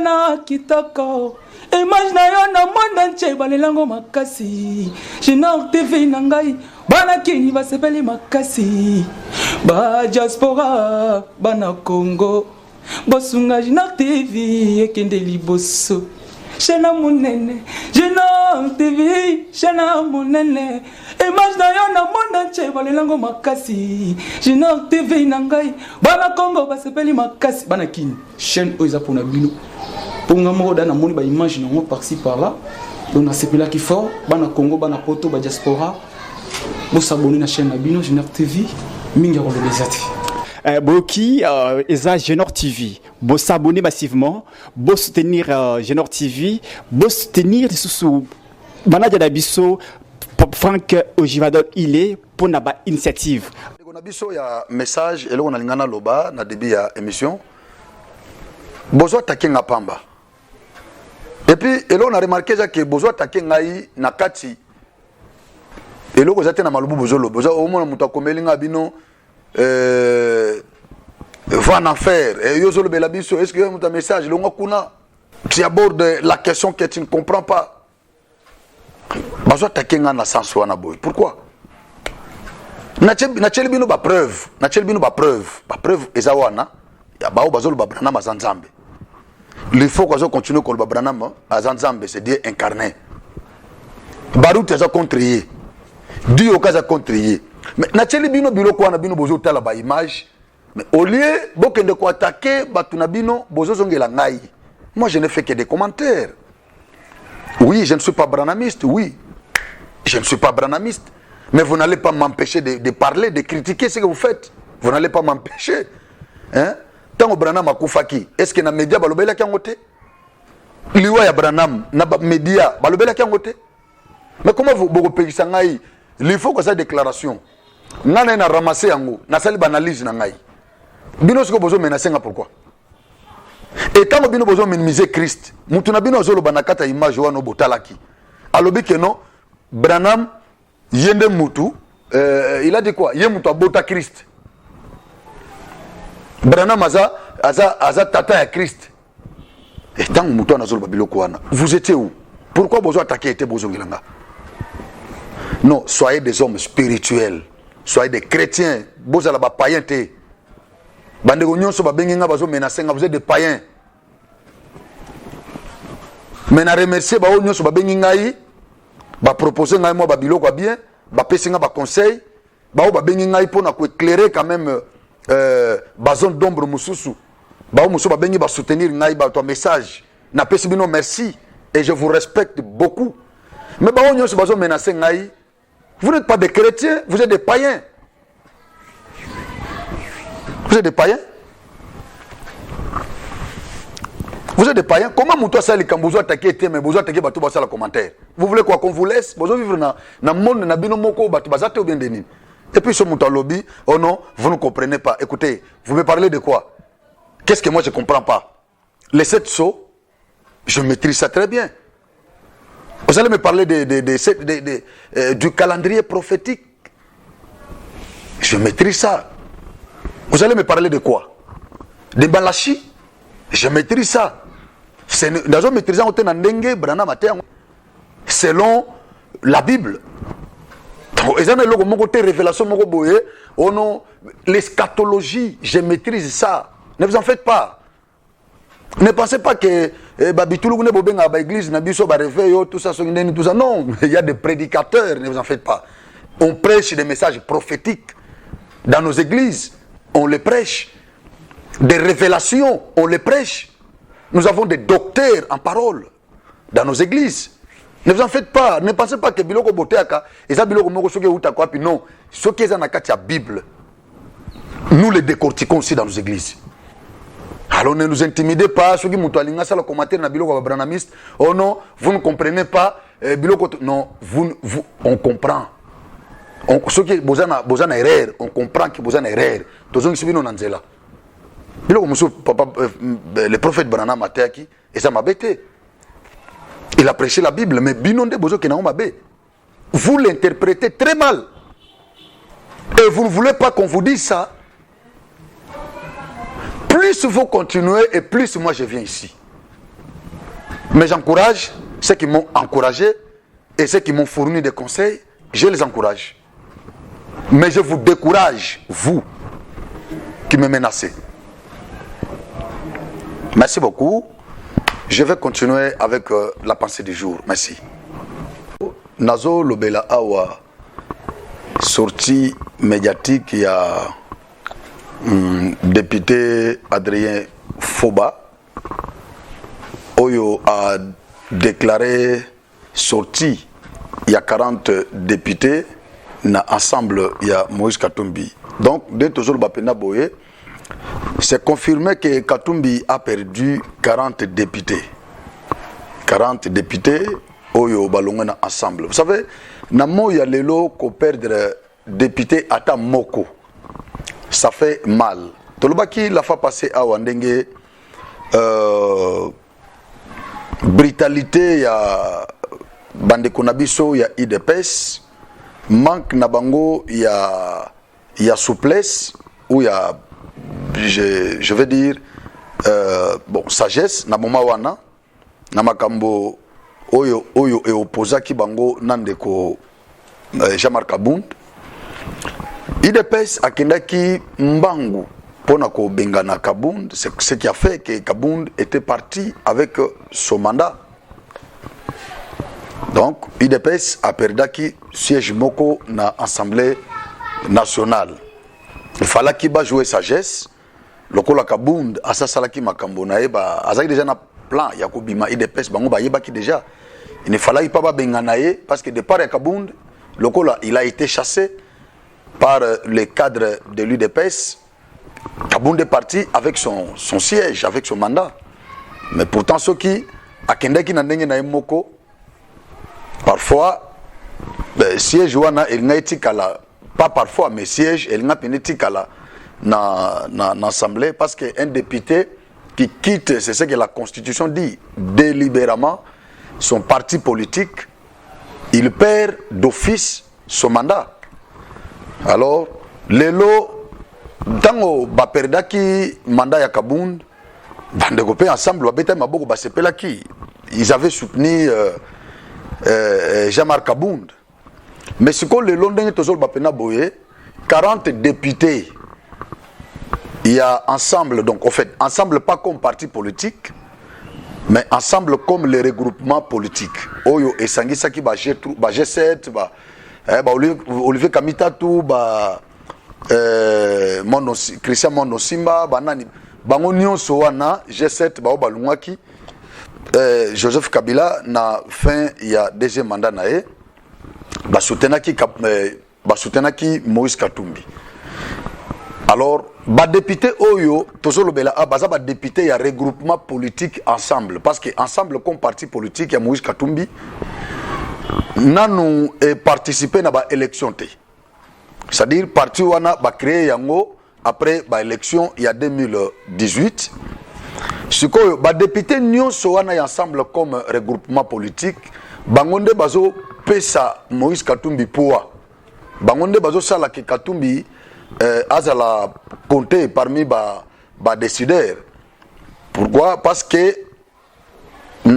Shana kitoko image na yo na monde entier balelango makasi Junior TV nangai bana kini basepeli makasi ba diaspora bana Congo bosunga Junior TV ekende liboso Shana munene Junior TV Shana munene image na yo na monde entier balelango makasi Junior TV nangai bana Congo basepeli makasi bana kini chaîne oiza pona bino ponga moko dana moni ba image nango par-ci par-là on a sepela qui fort bana Congo bana poto ba diaspora bo s'abonner na chaîne na bino Junior TV mingi ko lobezati Boki eza Junior TV bo s'abonner massivement bo soutenir Junior TV bo soutenir sous banaja da biso Franck Ojivadol il est pour na ba initiative on a biso ya message et là on a lingana loba na début ya émission bozo takenga pamba et puis et là on a remarqué que bozo takenga yi na kati et là kozate na malubu bozo lo bozo au moins muto akomelinga bino va en enfer et yo zolo bela biso est-ce que muto message longa kuna tu abordes la question que tu ne comprends pas bozo takenga na sens wana boy pourquoi na cheli bino ba preuve ba preuve ezawana ya bao bazolo babrana mazanzambe il faut qu'on continue con le babrana mazanzambe c'est Dieu incarné baruti aza contrier Dieu kaza contrier mais na cheli bino biloko wana bino bozo tala ba image mais au lieu bokende ko attaquer batuna bino bozo zongela ngai moi je ne fais que des commentaires oui je ne suis pas branamiste oui je ne suis pas branamiste mais vous n'allez pas m'empêcher de parler, de critiquer ce que vous faites. Vous n'allez pas m'empêcher. Hein? Tant que Branham a koufaki, est-ce que na média balobela ki angote? Liwa ya Branham na média balobela ki angote? Mais comment vous payez ngai? Il faut que ça déclaration. Nana na ramasser yango, na sali banalise na ngai. Bino siko bozo menacer nga pourquoi? Et tant que bino bozo minimiser Christ, mutu na bino zolo banakata image wana botalaki. Alobi que non, Branham Yende Moutou, il a dit quoi? Yende Moutou a bota Christ. Branham aza tata à Christ. Et tant que Moutou a nazolo babilo kouana, vous étiez où? Pourquoi vous attaquez était bozo ngilanga? Non, soyez des hommes spirituels, soyez des chrétiens. Bozo la ba païen te. Bande gonyon so ba benginga bazo menacenga, vous êtes des païens. Mais na remercier ba onyon so ba benginga yi. Ba proposer ngai moi ba biloko bien ba pesinga ba conseil ba ba bengi ngai pona ko éclairer quand même ba zone d'ombre mususu ba musu ba bengi ba soutenir ngai ba ton message na pesi bino merci et je vous respecte beaucoup mais ba onyo so ba zo menacer ngai vous n'êtes pas des chrétiens vous êtes des païens vous êtes des païens vous êtes des païens. Comment Moutou Sali quand vous attaquez mais vous attaquez bateau basa la commentaire. Vous voulez quoi qu'on vous laisse? Vous vivre dans monde na bino moko bateau basate ou bien denis. Et puis ce Moutou lobby, oh non, vous ne comprenez pas. Écoutez, vous me parlez de quoi? Qu'est-ce que moi je comprends pas? Les 7 sauts, je maîtrise ça très bien. Vous allez me parler du calendrier prophétique. Je maîtrise ça. Vous allez me parler de quoi? Des Balachi? Je maîtrise ça. Selon la Bible. L'eschatologie, je maîtrise ça. Ne vous en faites pas. Ne pensez pas que tout ça. Non, il y a des prédicateurs, ne vous en faites pas. On prêche des messages prophétiques dans nos églises. On les prêche. Des révélations, on les prêche. Nous avons des docteurs en parole dans nos églises. Ne vous en faites pas. Ne pensez pas que biloko boteaka et ça biloko moko soki uta quoi puis non. Ce qui est dans la Bible, nous les décortiquons aussi dans nos églises. Alors ne nous intimidez pas. Ceux qui m'ont aligné ça le commentaire na biloko branamiste. Oh non, vous ne comprenez pas. Biloko non, on comprend. Ceux qui bozana erreur, on comprend que bozana erreur. Tozongi sibino nanzela. Le prophète Branham a été et ça m'a bêté. Il a prêché la Bible, mais binonde bozo ke na mabe. Vous l'interprétez très mal. Et vous ne voulez pas qu'on vous dise ça. Plus vous continuez et plus moi je viens ici. Mais j'encourage ceux qui m'ont encouragé et ceux qui m'ont fourni des conseils, je les encourage. Mais je vous décourage, vous qui me menacez. Merci beaucoup. Je vais continuer avec la pensée du jour. Merci. Nazo Lobela Awa, sortie médiatique, il y a député Adrien Foba, Oyo a déclaré sortie, il y a 40 députés, na ensemble il y a Moïse Katumbi. Donc, dès toujours Bapena Boye, c'est confirmé que Katumbi a perdu 40 députés. 40 députés, Oyo Balongena ensemble. Vous savez, Namo y a lelo ko perdre député ata moko. Ça fait mal. Tolobaki la fois passée à Wandenge, brutalité, il y a Bande Konabiso, il y a IDPS, manque Nabango, il y a souplesse, où il y a, je vais dire, bon, sagesse, Nabomawana, Namakambo, Oyo et Opposaki Bango, Nandeko, Jean-Marc Abound. IDPS Akendaki Mbangu, Ponako Bengana Kabound, c'est ce qui a fait que Kabound était parti avec son mandat. Donc, IDPS a perdu siège Moko dans l'Assemblée nationale. Il fallait qu'il va jouer sagesse. Le Kola Kabound, Assasalaki Makambo, Naeba, Azaki déjà un plan, Yakobima, IDPS, Bango, Bayebaki déjà. Il ne fallait pas Benganaye, parce que départ à Kabound, le Kola, il a été chassé par les cadres de l'UDPS. Kabound est parti avec son siège, avec son mandat. Mais pourtant, ceux qui, à Kendaki Nandenge Moko, parfois, siège wana il n'a été pas parfois, mais siège il n'a pas été dans l'Assemblée parce qu'un député qui quitte, c'est ce que la Constitution dit, délibérément son parti politique, il perd d'office son mandat. Alors, les lots, tant que perdaki mandat ya Kabound, ensemble, ils avaient soutenu Jean-Marc Abound. Mais ce que le London est toujours 40 députés, il y a ensemble, donc en fait, ensemble pas comme parti politique, mais ensemble comme les regroupements politiques. Oyo et Sangisaki, G7, Olivier Kamitatou, Christian Monosimba, Bangonio Soana, G7, Balungaki. Joseph Kabila na fin il y a deuxième mandat nae basoutenaki Moïse Katumbi. Alors député Oyo tozolo bela baza député il y a regroupement politique ensemble parce que ensemble comme parti politique il y a Moïse Katumbi nanu participer na élection té. C'est-à-dire parti wana créé yango après élection il y a 2018. Ce que les députés sont ensemble comme regroupement politique, bangonde bazo pesa Moïse Katumbi poa. Bangonde bazo sala que Katumbi azala compté parmi ba décideurs. Pourquoi? Parce que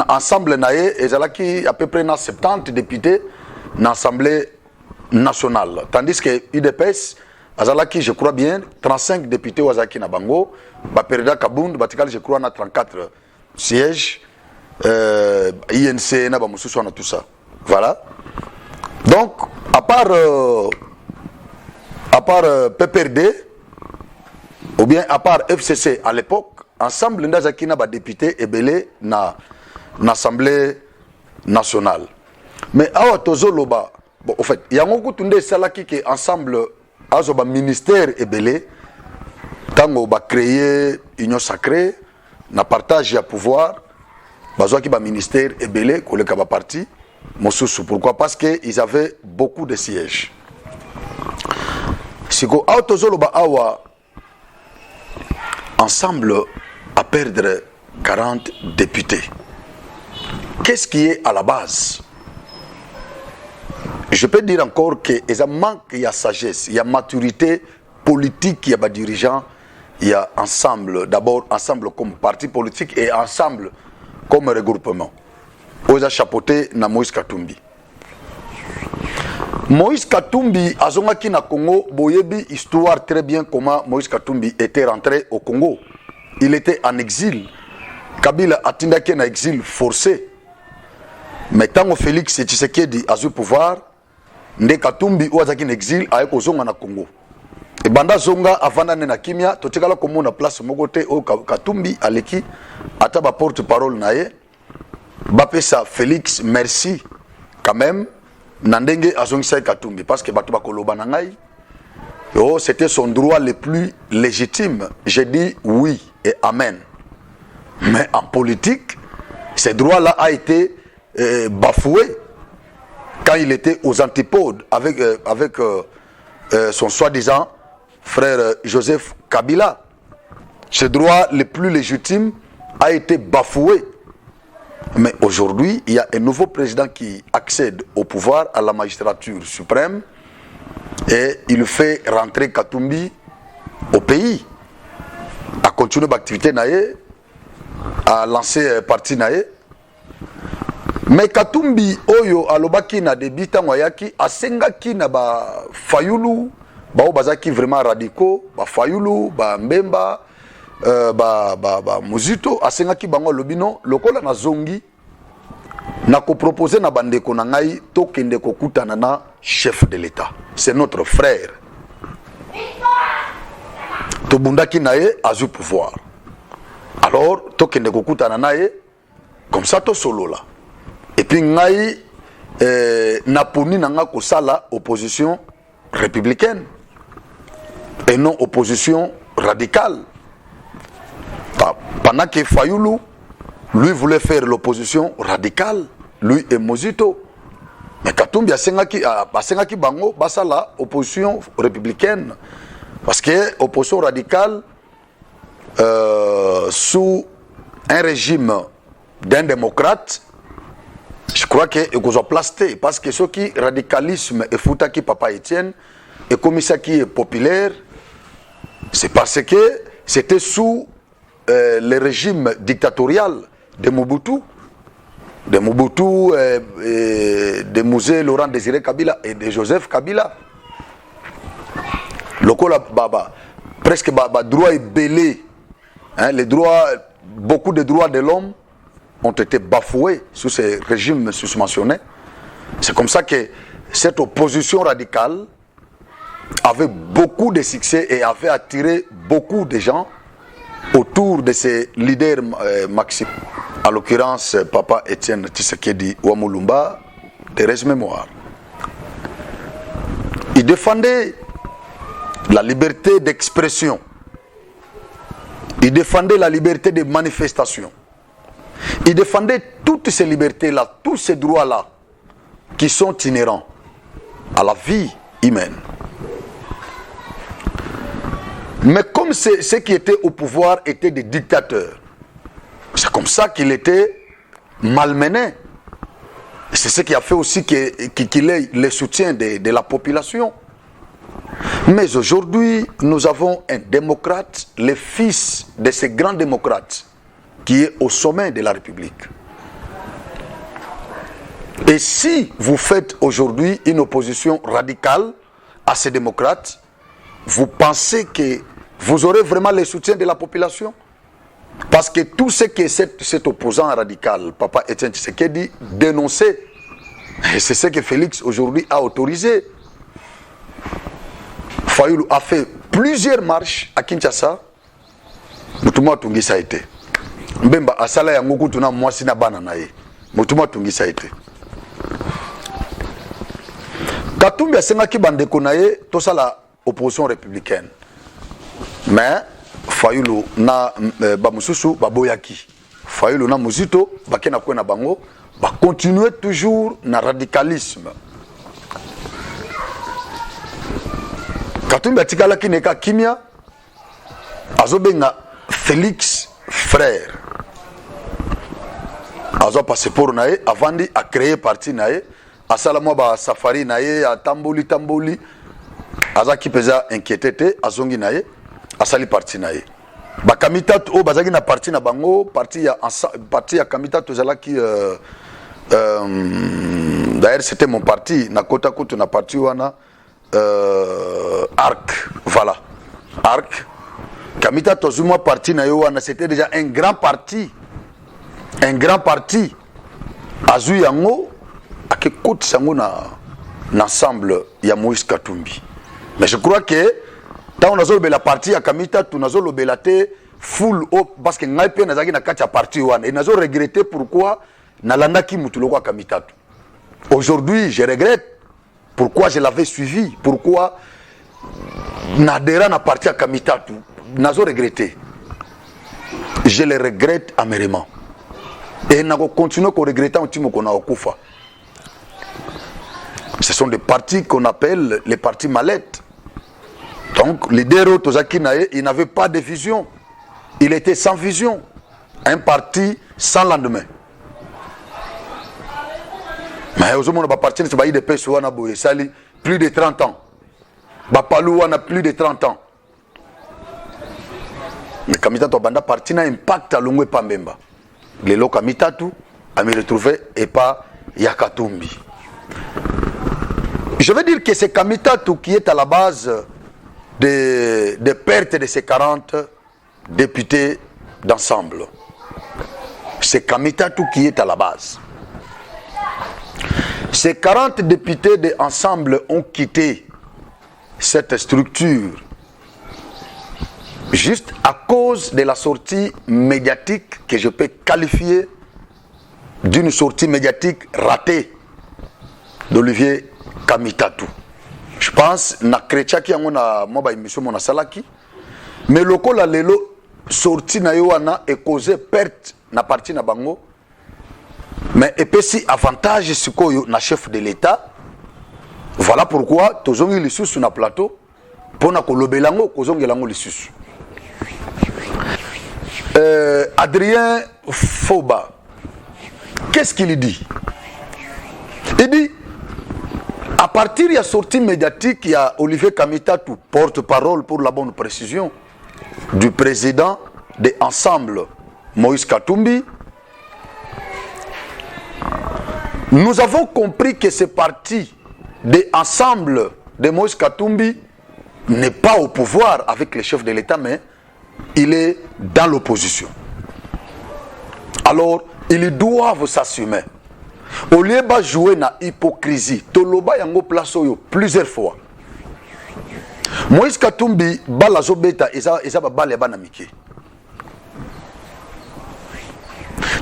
ensemble naé ezalaki à peu près 70 députés dans l'Assemblée nationale. Tandis que UDPS azalaki, je crois bien, 35 députés Wazaki na Bango, Baperda Kabound, Batikal, je crois, na 34 sièges, INC, na Bamoussousou, na tout ça. Voilà. Donc, à part PPRD, ou bien à part FCC à l'époque, ensemble, Ndazaki na député ébélé na l'Assemblée nationale. Mais awa tozo loba, bon, en fait, il y a un coup salaki qui ensemble azoba ministère ebele tango ba créer union sacrée na partage ya pouvoir bazwa ki ba ministère ebele koleka ba parti mosusu. Pourquoi? Parce que ils avaient beaucoup de sièges. Siko autozolo ba awa ensemble à perdre 40 députés. Qu'est-ce qui est à la base? Je peux dire encore qu'il y a manque, il y a sagesse, il y a maturité politique, il y a des dirigeants, il y a ensemble, d'abord ensemble comme parti politique et ensemble comme regroupement. oza chapeauté na Moïse Katumbi. Moïse Katumbi azongaki na Congo, boyebi histoire très bien comment Moïse Katumbi était rentré au Congo. Il était en exil. Kabila atindaki na exil forcé. Mais tant Félix Tshisekedi a eu pouvoir, nde Katumbi ouazaki en exil a kozonga na Congo. Et banda zonga avanda na kimia totikala komona place mokote o Katumbi aleki ata ba porte-parole naye bapesa Félix merci quand même nandenge azongisa Katumbi parce que bato bakoloba na ngai oh c'était son droit le plus légitime. J'ai dit oui et amen. Mais en politique, ce droit-là a été bafoué quand il était aux antipodes avec son soi-disant frère Joseph Kabila. Ce droit le plus légitime a été bafoué. Mais aujourd'hui, il y a un nouveau président qui accède au pouvoir, à la magistrature suprême, et il fait rentrer Katumbi au pays, à continuer l'activité naïe, à lancer parti naïe. Mais Katumbi oyo alobaki na début tangoyaki asengaki na ba Fayulu ba bazaki vraiment radicaux ba Fayulu ba Mbemba ba Muzito asengaki bango lobino lokola na zongi na ko proposer na bandeko na ngai to kende ko kutana na chef de l'État. C'est notre frère. To bundaki nae azu pouvoir. Alors to kende ko kutana nae comme ça to solo là. Et puis ngai naponi nanga ko sala opposition républicaine et non opposition radicale. Pendant que Fayulu lui voulait faire l'opposition radicale, lui et Mozito. Mais Katumbi asengaki bango basala opposition républicaine parce que opposition radicale sous un régime d'un démocrate, je crois que vous a plasté parce que ce qui radicalisme et foutaki Papa Etienne et comme ça qui est populaire, c'est parce que c'était sous le régime dictatorial de Mobutu, de Mouzé Laurent Désiré Kabila et de Joseph Kabila. Lokola baba presque baba droit est belé, hein, les droits, beaucoup de droits de l'homme ont été bafoués sous ces régimes susmentionnés. C'est comme ça que cette opposition radicale avait beaucoup de succès et avait attiré beaucoup de gens autour de ces leaders maximes. En l'occurrence, Papa Etienne Tshisekedi Ouamulumba, Thérèse Mémoire. Il défendait la liberté d'expression. Il défendait la liberté de manifestation. Il défendait toutes ces libertés-là, tous ces droits-là qui sont inhérents à la vie humaine. Mais comme ceux qui étaient au pouvoir étaient des dictateurs, c'est comme ça qu'il était malmené. C'est ce qui a fait aussi qu'il ait le soutien de la population. Mais aujourd'hui, nous avons un démocrate, le fils de ces grands démocrates, qui est au sommet de la République. Et si vous faites aujourd'hui une opposition radicale à ces démocrates, vous pensez que vous aurez vraiment le soutien de la population? Parce que tout ce que cet opposant radical, Papa Etienne Tshisekedi, dénonçait, et c'est ce que Félix aujourd'hui a autorisé. Fayulu a fait plusieurs marches à Kinshasa. Mutuma Tungisa été. Mbemba asala ya nguku tuna mwasi na bana na ye. Mutuma Tungisa été. Katumbi asengaki bandeko na ye tosala opposition républicaine. Mais Fayulu na bamususu baboyaki. Fayulu na Muzito bakena kwena bango ba continuer toujours na radicalisme. Katumbi atikala kineka kimia azobenga Félix frère. Azo passeport nae avandi a créer parti nae asala mo ba safari nae a tamboli azaki peza inquiété azongi nae asali parti nae ba kamita o bazaki na parti na bango parti ya kamita to zalaki d'ailleurs c'était mon parti na kota kutu na parti wana Arc, voilà, Arc. Kamita Tozuma parti na yo wana, c'était déjà un grand parti. Un grand parti. Azu yango ake kote sango na l'ensemble ya Moïse Katumbi. Mais je crois que tant on a zolo la partie à Kamita tu nazo lo belate full up parce que ngai pe nazaki na kati ya parti wana et nazo regretter pourquoi na landaki mutu lokwa Kamita. Aujourd'hui, je regrette pourquoi je l'avais suivi, pourquoi n'adhérant à parti à Kamitatu, n'azo regretté. Je le regrette amèrement. Et n'a continué à regretter un petit peu qu'on a au Koufa. Ce sont des partis qu'on appelle les partis mallettes. Donc, les deux autres, ils n'avaient pas de vision. Il était sans vision. Un parti sans lendemain. Mais aujourd'hui, on a parti de IDPS plus de 30 ans. Bapalou a plus de 30 ans. Mais Kamita Tobanda parti n'a impact à l'ongwe Pambemba. Les lots Kamita tout a me retrouvé et pas Yakatumbi. Je veux dire que c'est Kamita tout qui est à la base des pertes de ces 40 députés d'ensemble. C'est Kamita tout qui est à la base. Ces 40 députés d'ensemble ont quitté cette structure juste à cause de la sortie médiatique que je peux qualifier d'une sortie médiatique ratée d'Olivier Kamitatu. Je pense que Chrétien qui a une émission mon salaki mais le la lelo sortie na yoana et causé perte na partie na bango mais et puis si avantage sikoyo na chef de l'État. Voilà pourquoi tozongi lisusu na plateau pona ko lobelango kozongelango lisusu. Adrien Foba, qu'est-ce qu'il dit? Il dit à partir de la sortie médiatique, il y a Olivier Kamitatu, porte-parole pour la bonne précision du président de Ensemble Moïse Katumbi. Nous avons compris que ce parti de Ensemble de Moïse Katumbi n'est pas au pouvoir avec les chefs de l'État, mais il est dans l'opposition. Alors, ils doivent s'assumer. Au lieu de jouer dans l'hypocrisie, Toloba yango place plusieurs fois. Moïse Katumbi, bala zobeta, eza bala banamike.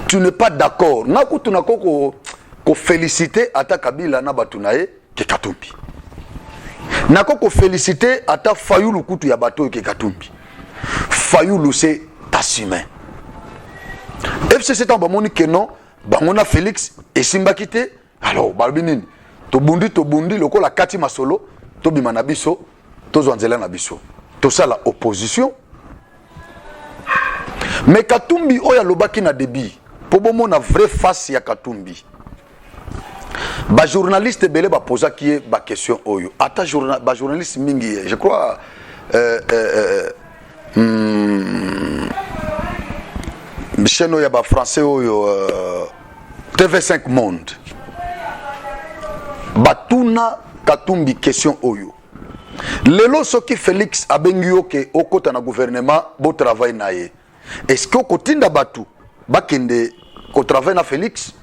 Tu n'es pas d'accord. Nakutu nakoko ko féliciter ata Kabila na batunae ke Katumbi. Nakoko féliciter ata Fayulu kutu ya bato ke Katumbi. Fayulu c'est t'assumer. FCC tant bamoni que non, bamona Félix et Simba kité. Alors balbinini to bundi lokola kati masolo to bimana biso to zwanzela na biso. To ça la opposition. Mais Katumbi oya lobaki na debi. Pour bomona vraie face ya Katumbi. Ba journaliste belé ba posa qui est ba question oyo. Ata journaliste mingi, je crois chaîne oyo ba français oyo TV5 Monde. Batuna Katumbi question oyo. Lelo soki Félix abengio ke okota na gouvernement bo travail na ye. Est-ce que kotinda batu bakende ko travail na Félix?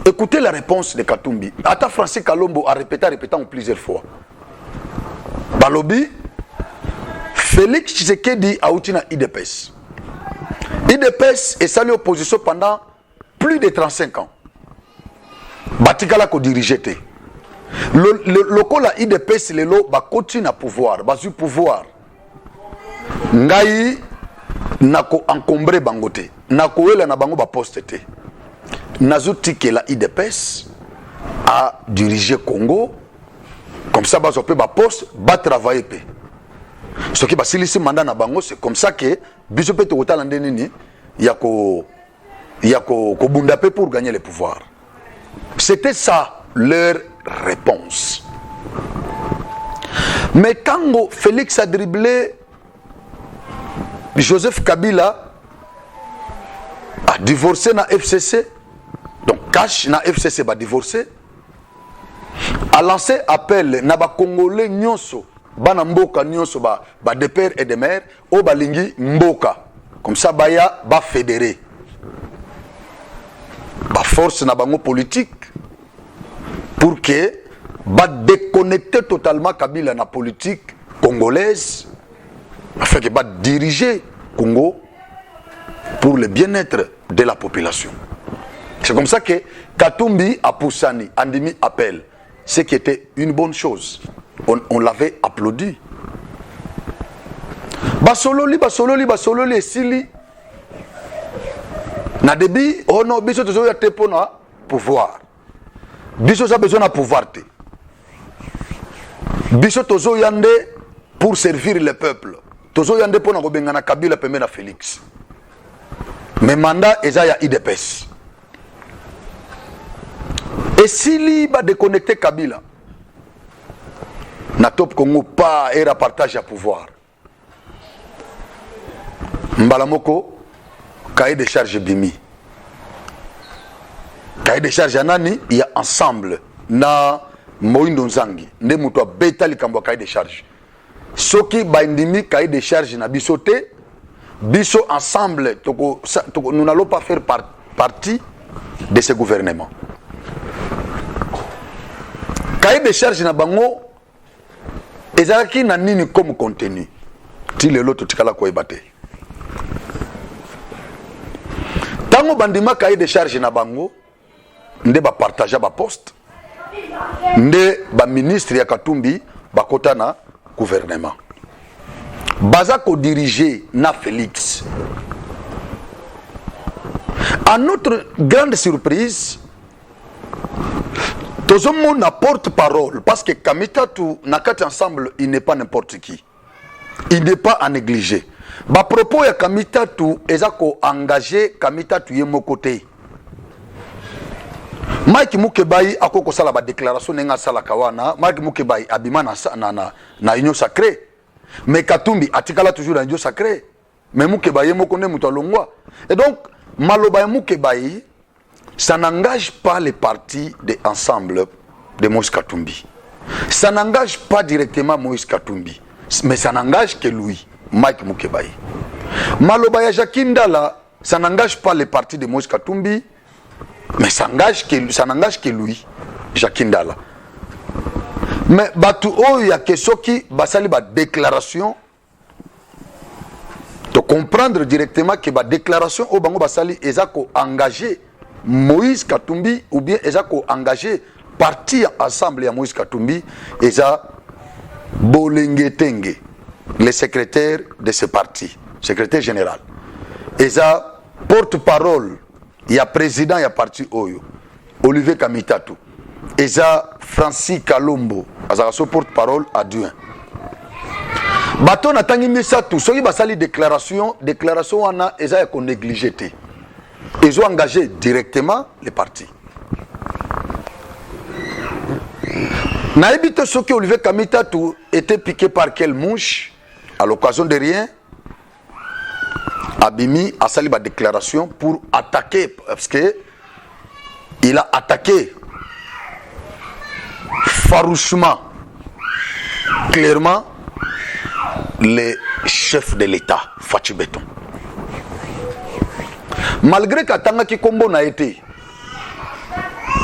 Écoutez la réponse de Katumbi. Ata Francis Kalombo a répétant plusieurs fois. Balobi Félix Tshisekedi a outina IDPS. IDPS est salué opposition pendant plus de 35 ans. Batikala ko dirigé. Le kola IDPS lelo ba continue à pouvoir, ba zu pouvoir. Ngai nako encombré bangote. Nako wela na bango ba poste. Nazuti que la IDPS a dirigé Congo. Comme ça, on peut poste, travailler. Ce qui est ici mandat na bango, c'est comme ça que biso peut te landeni yako bundapé pour gagner le pouvoir. C'était ça leur réponse. Mais quand Félix a dribblé Joseph Kabila, a divorcé na FCC. Donc Cash na FCC ba divorcé. A lancé appel na ba Congolais nyonso, bana mboka nyonso ba de père et de mère, o balingi mboka. Comme ça baya ba fédéré. Ba force na bango politique pour que ba déconnecter totalement Kabila na politique congolaise afin que ba diriger Congo pour le bien-être de la population. C'est comme ça que Katumbi a Poussani, Andimi appelle, ce qui était une bonne chose. On l'avait applaudi. Basololi, Sili. Na débit, oh non, biso tozo ya tepo na pouvoir. Biso a besoin de pouvoir. Biso tozo yande pour servir le peuple. Tozo yande pour na kobengana Kabila pembe na Félix. Mais mandat eza ya IDPS. Et s'il va déconnecter Kabila, na top Congo pas et partage à pouvoir. Mbalamoko, cahier de charge Bimi. Cahier de charge Anani, il y a ensemble na Moindo Nzangi. Ne muto beta likambo cahier de charge. Soki baindimi cahier de charge na bisote, biso ensemble, nous n'allons pas faire partie de ce gouvernement. Cahier de charge na bango ezalaki na nini comme contenu ti lelo totikala ko ebate tango bandima cahier de charge na bango nde ba partager ba poste nde ba ministre ya Katumbi bakota na gouvernement baza ko diriger na Félix. À notre grande surprise, tout le monde porte-parole parce que Kamitatu Nakati ensemble, il n'est pas n'importe qui. Il n'est pas à négliger. Ba propos ya Kamitatu ezako engagé Kamitatu yemo côté. Mike Mukebai akoko sala ba déclaration nenga sala kawana, Mike Mukebai abima na union sacrée. Mais Katumbi atikala toujours dans union sacrée. Mais Mukebai yemo konde mutalongwa. Et donc Maloba Mukebai, ça n'engage pas les partis de ensemble de Moïse Katumbi. Ça n'engage pas directement Moïse Katumbi, mais ça n'engage que lui, Mike Mukebai. Malobaya Jakindala, ça n'engage pas les partis de Moïse Katumbi, mais ça n'engage que lui, Jakindala. Mais Batu Oya Kesoki, Basali ba déclaration, de comprendre directement que la déclaration au Bango Basali ezako engagé Moïse Katumbi ou bien ezako engagé parti ensemble à Moïse Katumbi eza Bolengetenge, le secrétaire de ce parti, secrétaire général. Eza porte-parole, il y a président, il y a parti Oyo, Olivier Kamitatu. Eza Francis Kalombo, azaraso porte-parole adjoint. Baton a tangi misa tout, soki basali déclaration wana eza ko négligé. Ils ont engagé directement les partis. Naïbite soki Olivier Kamitatu était piqué par quelle mouche à l'occasion de rien. Abimi a sali ba déclaration pour attaquer parce que il a attaqué farouchement, clairement les chefs de l'État, Fatou Béton. Malgré qu'Atanga qui combo n'a été,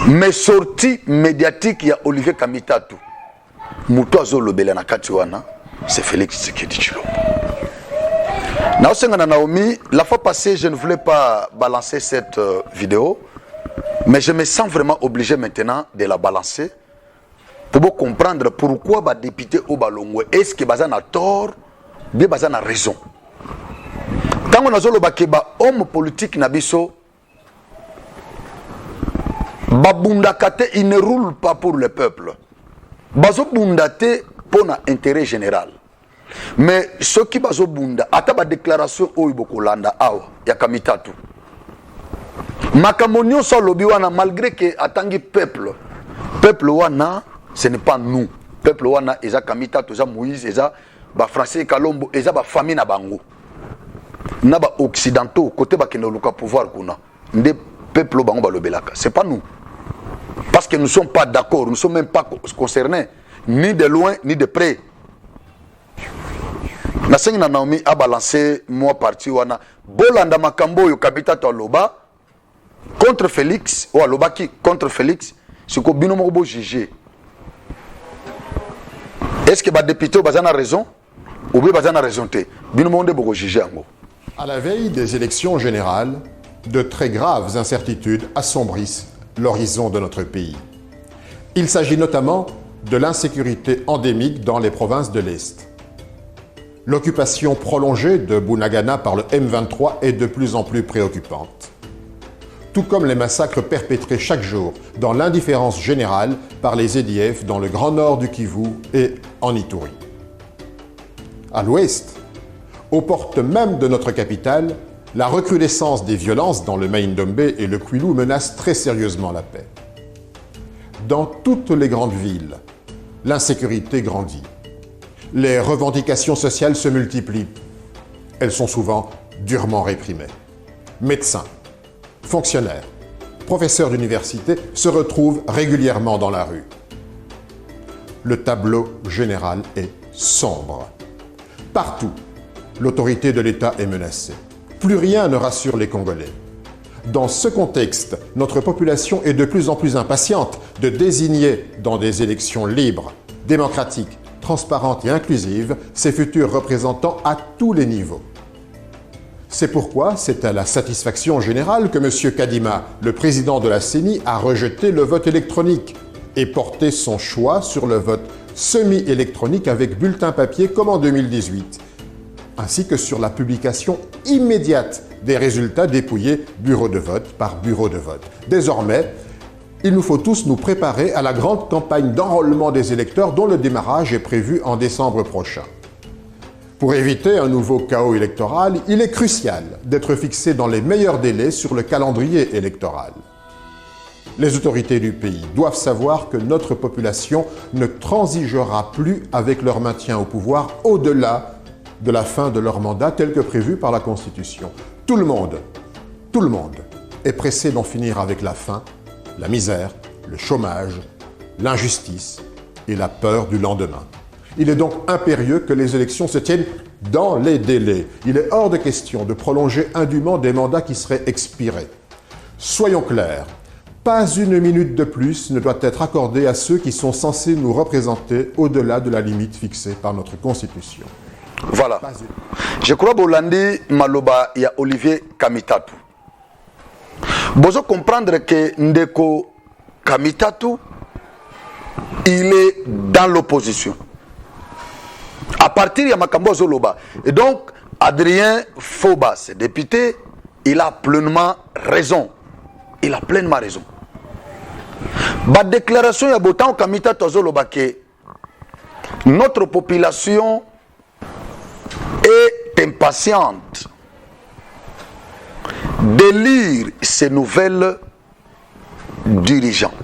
mais sortie médiatique, il y a Olivier Kamitatu. Mouto Azolo Belana Katiwana, c'est Félix Tshisekedi Tshilombo. Naomi, la fois passée, je ne voulais pas balancer cette vidéo, mais je me sens vraiment obligé maintenant de la balancer pour comprendre pourquoi les députés au Balongwe, est-ce que Bazan a tort, bien Bazan a raison. Quand on a dit que l'homme politique Nabiso, Babundakate, il ne roule pas pour le peuple. Bazo Bundate pour l'intérêt général. Mais ce qui Bazo Bunda, à ta déclaration au Ibokolanda, ya Kamitatu. Makamonio sa lobiwana, malgré que atangi peuple wana, ce n'est pas nous. Peuple wana, eza Kamitatu, eza Moïse, eza Français Kalombo, eza famille na bango. Naba occidentaux côté bakene luka pouvoir kuna nde peuple bango balobelaka. C'est pas nous. Parce que nous ne sommes pas d'accord, nous ne sommes même pas concernés, ni de loin, ni de près. Nasengi na Naomi a balancé moi parti wana. Bolanda makambo yo kabita to loba contre Félix ou aloba qui contre Félix, c'est ko bino moko bo juger. Est-ce que ba député bazana raison ou bien bazana raison té? Bino monde bo juger ngo. À la veille des élections générales, de très graves incertitudes assombrissent l'horizon de notre pays. Il s'agit notamment de l'insécurité endémique dans les provinces de l'Est. L'occupation prolongée de Bunagana par le M23 est de plus en plus préoccupante. Tout comme les massacres perpétrés chaque jour dans l'indifférence générale par les EDF dans le grand nord du Kivu et en Ituri. À l'ouest, aux portes même de notre capitale, la recrudescence des violences dans le Mai-Ndombe et le Kwilu menace très sérieusement la paix. Dans toutes les grandes villes, l'insécurité grandit. Les revendications sociales se multiplient. Elles sont souvent durement réprimées. Médecins, fonctionnaires, professeurs d'université se retrouvent régulièrement dans la rue. Le tableau général est sombre. Partout, l'autorité de l'État est menacée. Plus rien ne rassure les Congolais. Dans ce contexte, notre population est de plus en plus impatiente de désigner dans des élections libres, démocratiques, transparentes et inclusives ses futurs représentants à tous les niveaux. C'est pourquoi c'est à la satisfaction générale que M. Kadima, le président de la CENI, a rejeté le vote électronique et porté son choix sur le vote semi-électronique avec bulletin papier comme en 2018. Ainsi que sur la publication immédiate des résultats dépouillés bureau de vote par bureau de vote. Désormais, il nous faut tous nous préparer à la grande campagne d'enrôlement des électeurs dont le démarrage est prévu en décembre prochain. Pour éviter un nouveau chaos électoral, il est crucial d'être fixé dans les meilleurs délais sur le calendrier électoral. Les autorités du pays doivent savoir que notre population ne transigera plus avec leur maintien au pouvoir au-delà de la fin de leur mandat tel que prévu par la Constitution. Tout le monde est pressé d'en finir avec la faim, la misère, le chômage, l'injustice et la peur du lendemain. Il est donc impérieux que les élections se tiennent dans les délais. Il est hors de question de prolonger indûment des mandats qui seraient expirés. Soyons clairs, pas une minute de plus ne doit être accordée à ceux qui sont censés nous représenter au-delà de la limite fixée par notre Constitution. Voilà. Je crois Bolandi Maloba, il y a Olivier Kamitatu. Vous comprendre que Ndeko Kamitatu, il est dans l'opposition. À partir de Makambo Zoloba. Et donc, Adrien Fobas, député, il a pleinement raison. Il a pleinement raison. La déclaration, il y a autant Kamitatu Zoloba que notre population est impatiente de lire ces nouvelles dirigeants.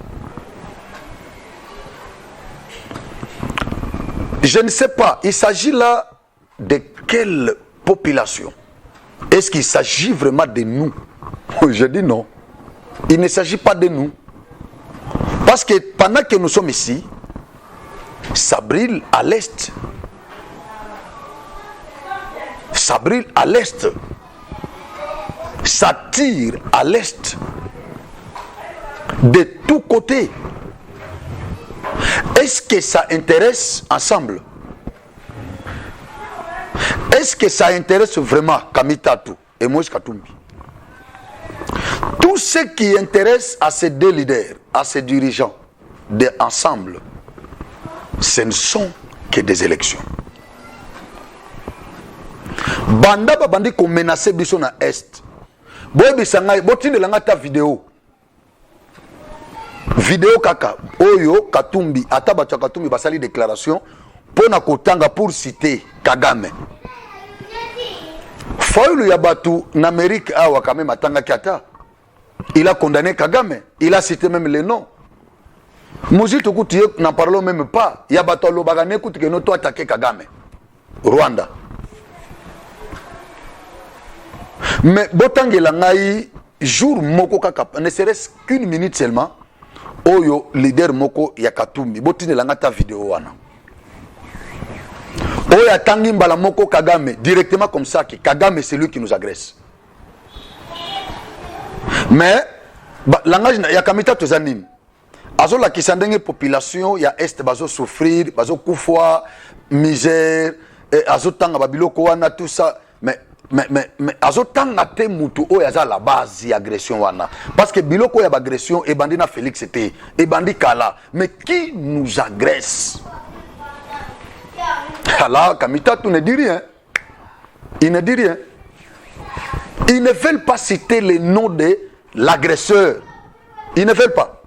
Je ne sais pas, il s'agit là de quelle population? Est-ce qu'il s'agit vraiment de nous? Je dis non. Il ne s'agit pas de nous. Parce que pendant que nous sommes ici, ça brille à l'est. Ça brille à l'est. Ça tire à l'est. De tous côtés. Est-ce que ça intéresse ensemble? Est-ce que ça intéresse vraiment Kamitatu et Moïse Katumbi? Tout ce qui intéresse à ces deux leaders, à ces dirigeants de ensemble, ce ne sont que des élections. Banda babandi ko menacer biso na est. Boy bisanga botinde langa ta vidéo. Vidéo kaka oyo Katumbi ataba cha Katumbi basali déclaration pona kotanga pour citer Kagame. Foyulu ya batu na Amérique awa quand même atanga kiata. Il a condamné Kagame, il a cité même les noms. Muzi tokuti n'en parlons même pas. Ya batu lo bagane kuti que no to attaquer Kagame. Rwanda. Mais botangela ngai jour moko kaka ne serait-ce qu'une minute seulement oyo leader moko ya Katumbi botine langa ta vidéo wana oyo atangi mbala moko Kagame directement comme ça que Kagame c'est lui qui nous agresse. Mais langage ya Kamita tozanini azo la kisandenge population ya est bazo souffrir bazo kufwa misère azo tanga babiloko wana tout ça mais azo tanga te mutu oyo aza la base ya agression wana parce que biloko ya agression et bandi na Félix était et bandi kala mais qui nous agresse là Kamita tu ne dis rien il ne dit rien ils ne veulent pas citer le nom de l'agresseur ils ne veulent pas.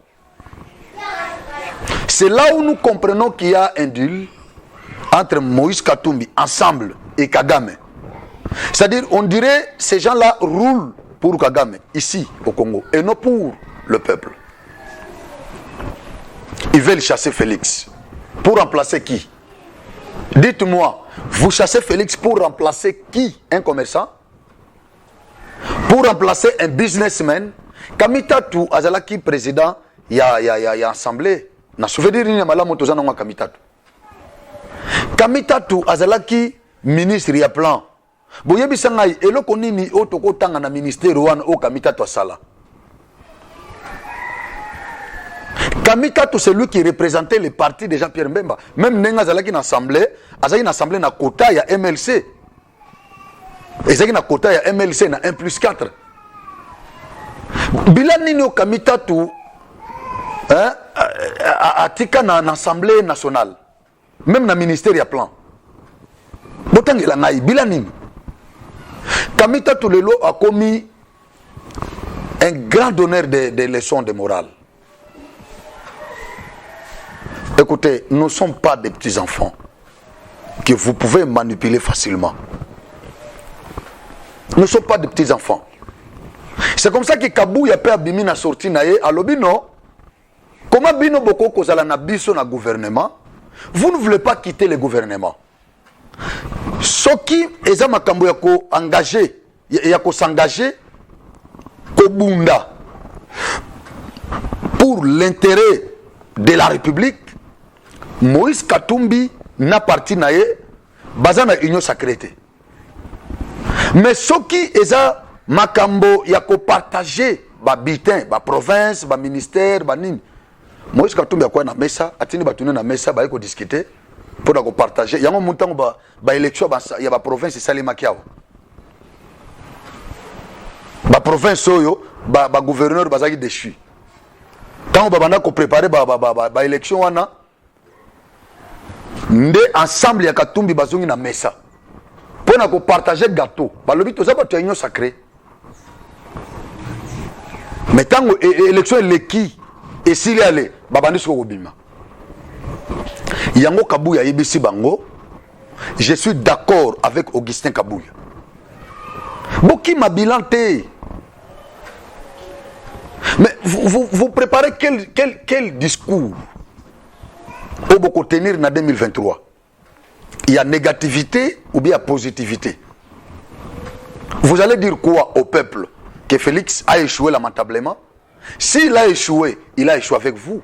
C'est là où nous comprenons qu'il y a un deal entre Moïse Katumbi ensemble et Kagame. C'est-à-dire, on dirait ces gens-là roulent pour Kagame, ici au Congo, et non pour le peuple. Ils veulent chasser Félix. Pour remplacer qui? Dites-moi, vous chassez Félix pour remplacer qui? Un commerçant? Pour remplacer un businessman? Kamita tu azalaki président, il y a assemblée. Na souvenir ni mala moto zana Kamita tu. Kamita tu azalaki ministre ya plan. Boyebisa ngai eloko nini otoko tanga na ministère wana o Kamita tu asala. Kamita tu c'est lui qui représentait le parti de Jean-Pierre Mbemba. Même nenga azalaki na assemblée, azalaki na assemblée na quota ya MLC. Ezaki na quota ya MLC na 1+4. Bila nini o Kamita tu atika na assemblée nationale même na ministère ya plan botangela ngai bila nini Kamita tu lelo a commis un grand donneur de leçons de morale. Écoutez, nous ne sommes pas des petits enfants que vous pouvez manipuler facilement. Nous ne sommes pas des petits enfants. C'est comme ça que Kabou ya pe abimi na sorti na ye alobi non. Comment bino boko kozala na biso na gouvernement? Vous ne voulez pas quitter le gouvernement. Soki eza makambo ya ko engager ya ko s'engager ko bunda pour l'intérêt de la République. Moïse Katumbi na parti na ye baza na union sacrée. Mais soki eza makambo ya ko partager ba bitin, ba province, ba ministère, ba nini. Moïse Katumbi a quoi na mesa, atini batune na mesa ba ko discuter pour ko partager. Yango montango ba élection ba ya ba province salima kiawo. Ba province oyo ba gouverneur bazaki déchu. Tant ba banda ko préparer ba élection wana nde ensemble ya Katumbi bazongi na mesa. Pour na ko partager gâteau. Ba lobi to za ba union sacrée. Mais tant élection leki et s'il y allait babandi soko bima. Yango Kabouya yebisi bango. Je suis d'accord avec Augustin Kabouya. Boki ma bilan te. Mais vous préparez quel discours au Boko tenir en 2023? Il y a négativité ou bien positivité? Vous allez dire quoi au peuple? Que Félix a échoué lamentablement? S'il a échoué, il a échoué avec vous.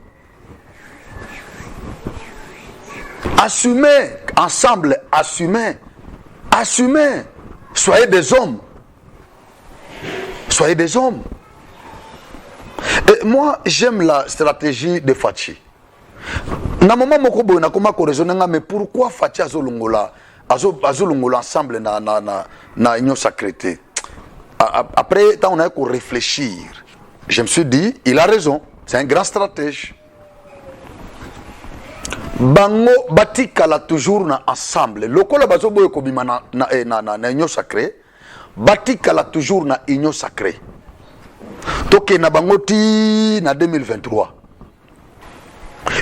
Assumez, ensemble, assumez. Assumez. Soyez des hommes. Soyez des hommes. Et moi, j'aime la stratégie de Fachi. Na moment mokobo na koma ko raisonner mais pourquoi Fachi azolongola ensemble na union sacrée? Après tant on a qu'on réfléchir. Je me suis dit, il a raison, c'est un grand stratège. Bango batikala toujours na ensemble. Lokola bazoboye kobima na union sacrée, batikala toujours na union sacrée. Toke na bango ti na 2023.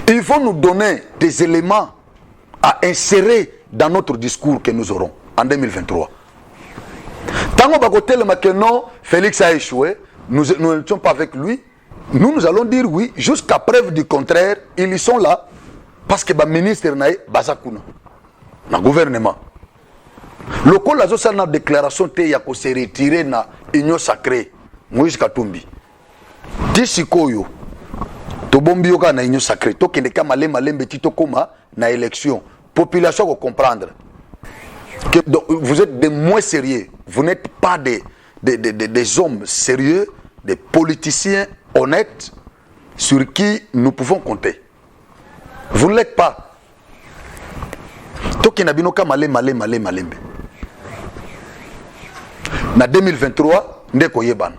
Il faut nous donner des éléments à insérer dans notre discours que nous aurons en 2023. Tant qu'on va tellement que non, Félix a échoué, nous n'étions pas avec lui, nous allons dire oui, jusqu'à preuve du contraire, ils y sont là, parce que le ministre n'a pas le gouvernement. Le col a une déclaration qui se retirer dans l'union sacrée. Moïse Katumbi ti sikoyo tobombi yoka na union sacrée tokende ka malembe ti tokoma na élection population ko comprendre que donc, vous êtes des moins sérieux, vous n'êtes pas des hommes sérieux, des politiciens honnêtes sur qui nous pouvons compter. Vous ne l'êtes pas. Tokende binoka malembe. Na 2023 ndeko yebana.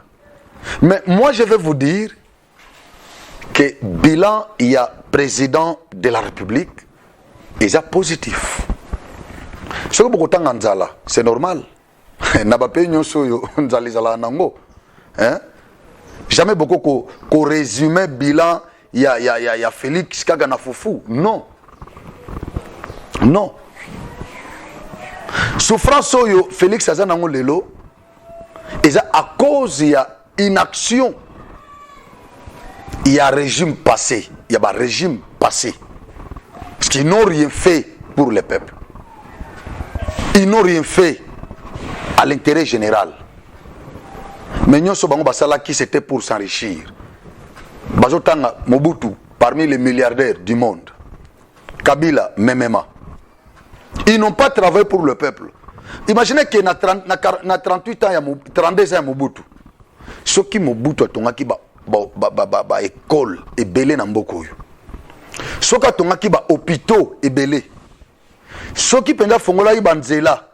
Mais moi je vais vous dire que bilan il y a président de la République il est positif. Ce que c'est normal. Na ba pe nyonso yo nzalizala nango. Hein? Jamais beaucoup ko résumer bilan il y a Félix Kagana Foufou. Non. Non. Souffrance yo Félix Azanango lelo et à cause il y a inaction. Il y a régime passé, il y a un régime passé. Parce qu'ils n'ont rien fait pour le peuple. Ils n'ont rien fait à l'intérêt général. Mais nous sommes qui c'était pour s'enrichir. Bazotanga Mobutu, parmi les milliardaires du monde. Kabila, Memema. Ils n'ont pas travaillé pour le peuple. Imaginez qu'il y a 38 ans, 32 ans Mobutu. Ce qui Mobutu a tongaki ba école et belé na mboko yo. Ce qui a tongaki ba hôpitaux et belé. Ce qui penda fongola ba nzela.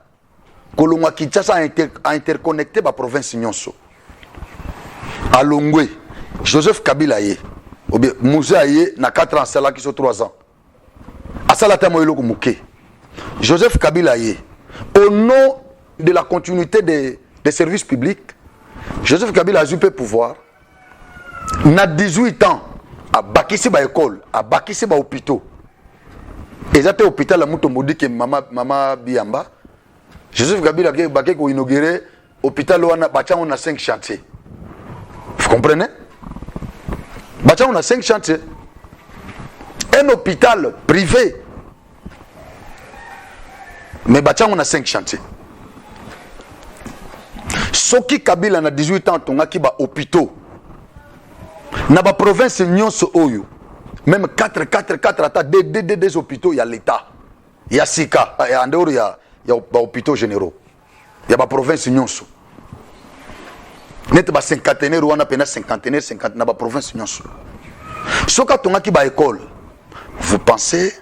Kolongwa Kinshasa a interconnecté ba province nyonso. À Longwe, Joseph Kabila ye. Ou bien Moussa ye na 4 ans cela qui sont 3 ans. Asala ta moyelo ko muke. Joseph Kabila ye. Au nom de la continuité des services publics, Joseph Kabila a eu le pouvoir. Na 18 ans, à Bakissi ba école, à Bakissi ba hôpital. Et ça hôpital la muto modi que mama Biamba. Joseph Kabila a inauguré hôpital wana bacha on a 5 chantiers. Vous comprenez? Bacha on a 5 chantiers. Un hôpital privé. Mais bacha on a 5 chantiers. Soki Kabila na 18 ans tonga ki ba hôpitaux. Na ba province nyonso oyo. Même 4 ata des hôpitaux, il y a l'État. Il y a Sika, il y a Andor, il y a hôpitaux généraux. Il y a ba province nyonso. Net ba cinquantenaire wana pena cinquantenaire 50 na ba province nyonso. Soka tonga ki ba école. Vous pensez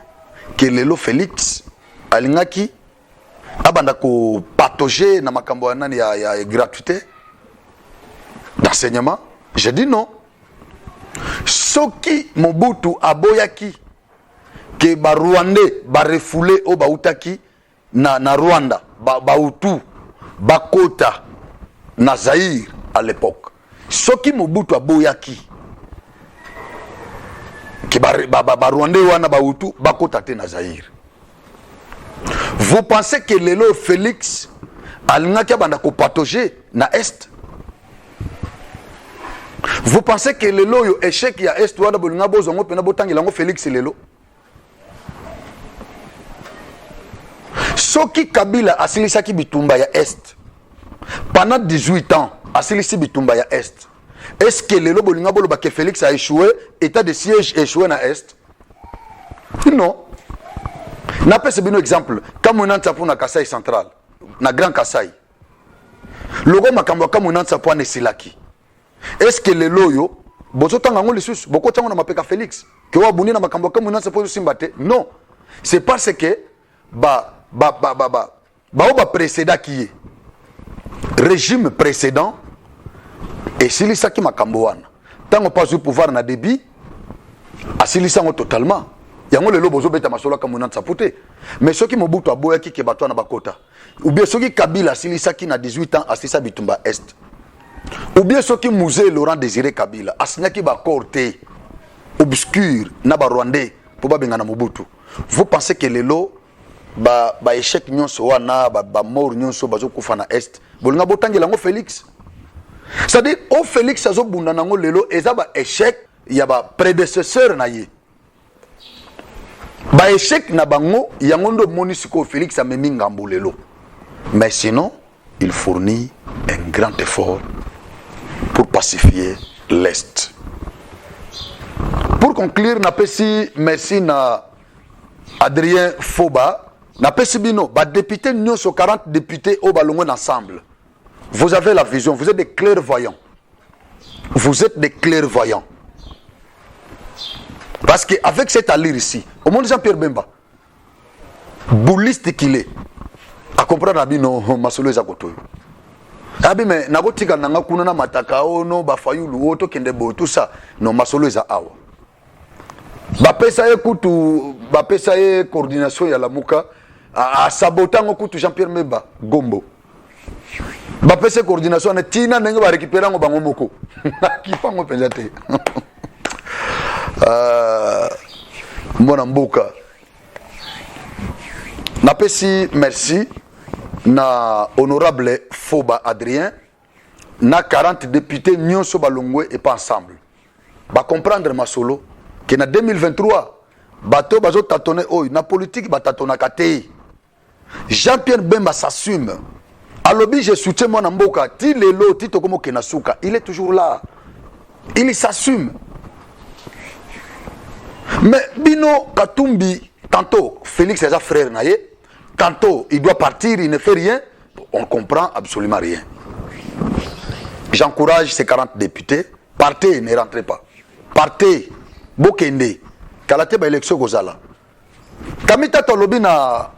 que Lelo Félix alingaki abanda ko patauger na makambo nani ya gratuité d'enseignement? J'ai dit non. Soki Mobutu aboyaki que ba Rwandais ba refoulé o ba utaki na Rwanda ba utu ba kota na Zaïre à l'époque. Soki Mobutu aboyaki que ba Rwandais wana ba utu ba kota te na Zaïre. Vous pensez que Lelo Félix alingaki abanda ko patauger na Est? Vous pensez que Lelo yo échec ya Est wana bolinga bozongo pena botangela ngo Félix Lelo? Soki Kabila asilisaki bitumba ya Est pendant 18 ans asilisi bitumba ya Est. Est-ce que Lelo bolinga boloba que Félix a échoué, état de siège échoué na Est? Non. Na pese bino exemple, Kamuna Tsapo na Kasai central, na Grand Kasai. Logo makambo Kamuna Tsapo na Silaki. Est-ce que les loyo, bozotanga ngo lisusu, boko tsango na mapeka Félix, ke wa buni na makambo Kamuna Tsapo simbate? Non. C'est parce que ba précédent qui est régime précédent et silisaki makambo wana. Tango pas au pouvoir na débit, asilisango totalement. Yango lelo bozo beta masola Kamuna Tsapo te. Mais ceux qui Mobutu aboyaki ke batwa na bakota. Ou bien ceux qui Kabila silisaki na 18 ans asisa bitumba Est. Ou bien ceux qui musée Laurent Désiré Kabila asignaki ba corté obscur na ba Rwandais pour ba benga na Mobutu. Vous pensez que lelo ba échec nyonso wana ba mort nyonso bazo kufa na Est bolinga botangela ngo Félix? C'est-à-dire au Félix azo bunda nango lelo eza ba échec ya ba prédécesseur na ye. Ba échec na bango yango ndo monisiko Félix amemi ngambo lelo. Mais sinon il fournit un grand effort pour pacifier l'Est. Pour conclure, merci à Adrien Foba. Bino, député, nous sommes 40 députés au ballon ensemble. Vous avez la vision, vous êtes des clairvoyants. Vous êtes des clairvoyants. Parce qu'avec cette allure ici, au monde Jean-Pierre Bemba, bouliste qu'il est, à comprendre Abino Masolo Zakoto. Abi mais nagotika nanga kuna na mataka ono bafayulu oto kende bo tout ça no Masolo za awa. Bapesa ye kutu bapesa ye coordination ya la muka a sabotango kutu Jean-Pierre Bemba Gombo. Bapesa coordination na tina nenge ba récupérer ngo bango moko. Kifango penza te. Mona mboka. Napesi merci na honorable Foba Adrien na 40 députés nyonso balongwe et pas ensemble. Ba comprendre masolo que na 2023 bato bazo tatone oy na politique ba tatona kate. Jean-Pierre Bemba s'assume. Alobi je soutiens mona mboka ti lelo ti tokomo kenasuka, il est toujours là. Il s'assume. Mais Bino Katumbi, tantôt Félix est un frère naïe, tantôt il doit partir, il ne fait rien, on ne comprend absolument rien. J'encourage ces 40 députés, partez, ne rentrez pas. Partez, Bokende, Kalate ba élection Gozala. Kamita Tolobi na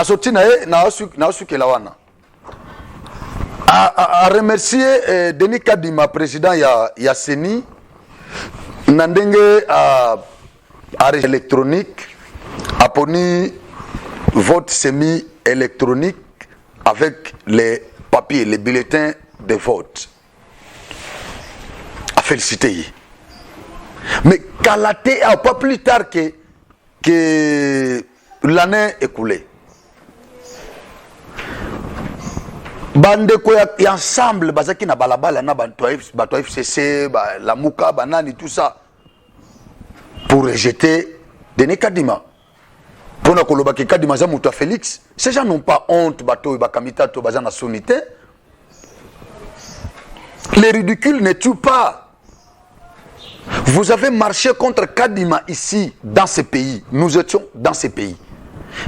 soti naïe, na osu kelawana. À remercier Denis Kadima, président ya Seni, Nandenge à électronique, a poni vote semi-électronique avec les papiers, les bulletins de vote. A félicité. Mais Kalate a pas plus tard que l'année écoulée. Bande et ensemble bazaki na balabala na bato FCC la muka banani tout ça pour rejeter Denis Kadima pour na koloba ke Kadima za muto Félix. Ces gens n'ont pas honte bato bakamita to bazana sonité. Les ridicules ne tuent pas. Vous avez marché contre Kadima ici dans ce pays. Nous étions dans ce pays.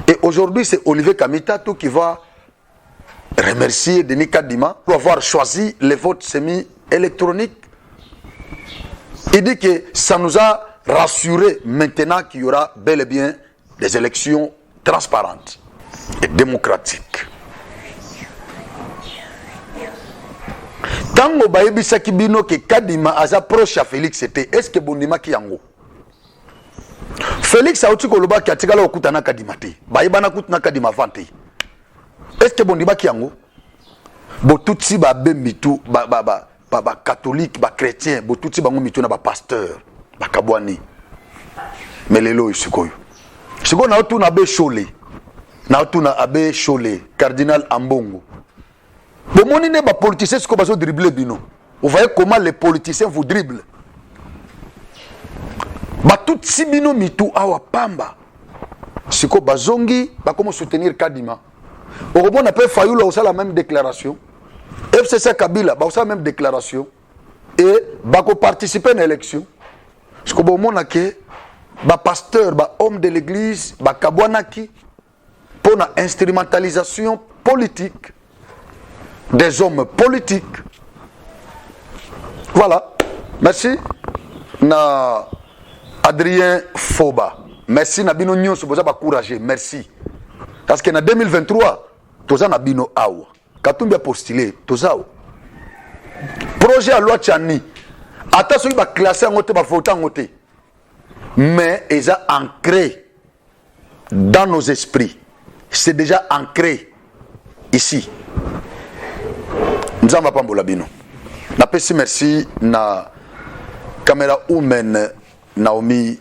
Et aujourd'hui c'est Olivier Kamitato qui va remercier Denis Kadima pour avoir choisi les votes semi-électroniques. Il dit que ça nous a rassuré maintenant qu'il y aura bel et bien des élections transparentes et démocratiques. Quand on a dit que Kadima a proche à Félix, c'était est-ce que Bondima qui yango? Félix a dit que Koloba qui a tigala okutana Kadima te. Baïbana kutana Kadima vante. Est-ce que Bondima qui yango? Bo tutsi ba bemitu ba catholique, ba chrétien, bo tutsi ba ngomitu na ba pasteur, ba kabwani. Melelo isikoyo. Siko na otu na be Chole. Na otu na abe Chole, cardinal Ambongo. Bo moni ne ba politicien siko bazo dribbler bino. Vous voyez comment les politiciens vous dribblent. Ba tutsi bino mitu awa pamba. Siko bazongi ba comment soutenir Kadima. Au Robon n'a pas failli là la même déclaration. FCC Kabila bah la même déclaration et bah participer à l'élection. Parce que bon mon a que bah pasteur bah homme de l'église bah kabwanaki pour la instrumentalisation politique des hommes politiques. Voilà. Merci na Adrien Foba. Merci na bino nyonso boza ba courageux. Merci. Parce que en 2023, toza na bino awa. Katumbi a postulé, toza awa. Projet à loi Tchani. Attention, il va classer en côté, il va voter en côté. Mais il est ancré dans nos esprits. C'est déjà ancré ici. Nous avons pas mbola bino. Na pesi merci na caméra humaine Naomi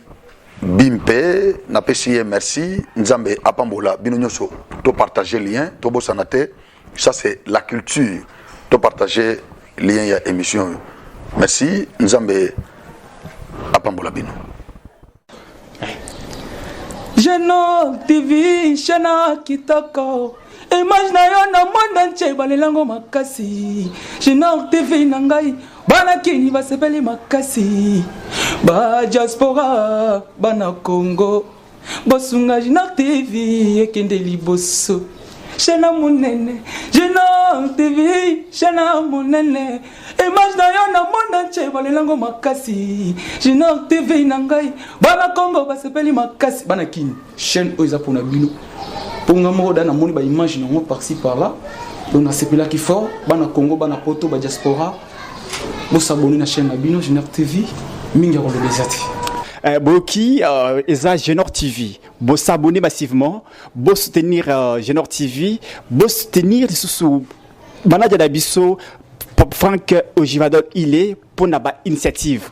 Bimpe, na pesi merci, Nzambe apambola bino nyoso to partager lien, to bosanate, ça c'est la culture, to partager lien ya émission. Merci, Nzambe apambola bino. Genok TV, Shana Kitoko, image na yo na monde entier balelango makasi Génor TV na ngai bana kini basepeli makasi ba diaspora bana Congo bosunga Génor TV ekende liboso Chena monene Génor TV chena monene image na yo na monde entier balelango makasi Génor TV na ngai bana Congo basepeli makasi bana kini chaîne oza pona bino ponga moko dana moni ba image nango par-ci par-là donc na sepela ki fort bana Congo bana poto ba diaspora bo s'abonner na chaîne na bino Génor TV mingi ko le bezati Boki eza Génor TV bo s'abonner massivement bo soutenir Génor TV bo soutenir sous manager da biso Franck Ojivadol il est pour na ba initiative